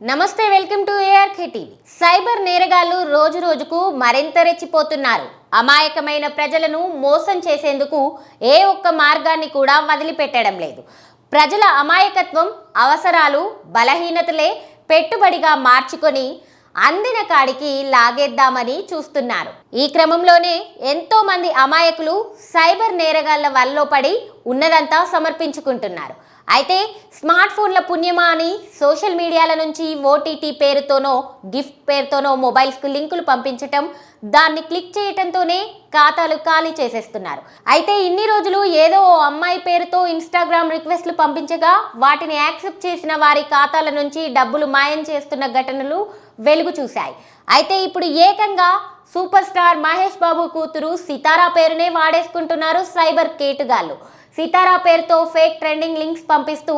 నమస్తే, welcome to ARK TV. Cyber నేరగాళ్లు రోజు రోజుకు మరింత రెచ్చిపోతున్నారు. అమాయకమైన ప్రజలను మోసం చేసేందుకు ఏ ఒక్క మార్గాన్ని కూడా వదిలిపెట్టడం లేదు. ప్రజల అమాయకత్వం, అవసరాలు, బలహీనతలే పెట్టుబడిగా మార్చుకొని అందిన కాడికి లాగేద్దామని చూస్తున్నారు. ఈ క్రమంలోనే ఎంతో మంది అమాయకులు సైబర్ నేరగాళ్ల వలలో పడి ఉన్నదంతా సమర్పించుకుంటున్నారు. అయితే స్మార్ట్ ఫోన్ల పుణ్యమా అని సోషల్ మీడియాల నుంచి ఓటీటీ పేరుతోనో గిఫ్ట్ పేరుతోనో మొబైల్స్కు లింకులు పంపించటం, దాన్ని క్లిక్ చేయటంతోనే ఖాతాలు ఖాళీ చేసేస్తున్నారు. అయితే ఇన్ని రోజులు ఏదో అమ్మాయి పేరుతో ఇన్స్టాగ్రామ్ రిక్వెస్ట్లు పంపించగా వాటిని యాక్సెప్ట్ చేసిన వారి ఖాతాల నుంచి డబ్బులు మాయం చేస్తున్న ఘటనలు వెలుగు చూశాయి. అయితే ఇప్పుడు ఏకంగా సూపర్ స్టార్ మహేష్ బాబు కూతురు సితారా పేరునే వాడేసుకుంటున్నారు సైబర్ కేటుగాళ్లు. సితారా పేరుతో ఫేక్ ట్రెండింగ్ లింక్స్ పంపిస్తూ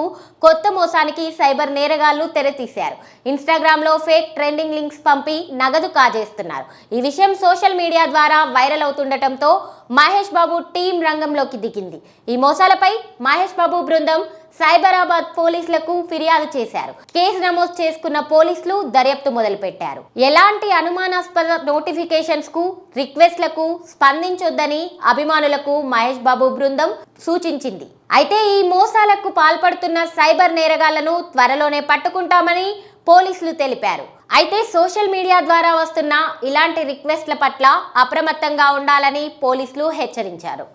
కొత్త మోసానికి సైబర్ నేరగాళ్లు తెరతీశారు. ఇన్స్టాగ్రామ్లో ఫేక్ ట్రెండింగ్ లింక్స్ పంపి నగదు కాజేస్తున్నారు. ఈ విషయం సోషల్ మీడియా ద్వారా వైరల్ అవుతుండటంతో మహేష్ బాబు టీం రంగంలోకి దిగింది. ఈ మోసాలపై మహేష్ బాబు బృందం సైబరాబాద్ పోలీసులకు ఫిర్యాదు చేశారు. కేసు నమోదు చేసుకున్న పోలీసులు దర్యాప్తు మొదలుపెట్టారు. ఎలాంటి అనుమానాస్పద నోటిఫికేషన్స్ కు, రిక్వెస్ట్లకు స్పందించొద్దని అభిమానులకు మహేష్ బాబు బృందం సూచించింది. అయితే ఈ మోసాలకు పాల్పడుతున్న సైబర్ నేరగాళ్లను త్వరలోనే పట్టుకుంటామని పోలీసులు తెలిపారు. అయితే సోషల్ మీడియా ద్వారా వస్తున్న ఇలాంటి రిక్వెస్ట్ల పట్ల అప్రమత్తంగా ఉండాలని పోలీసులు హెచ్చరించారు.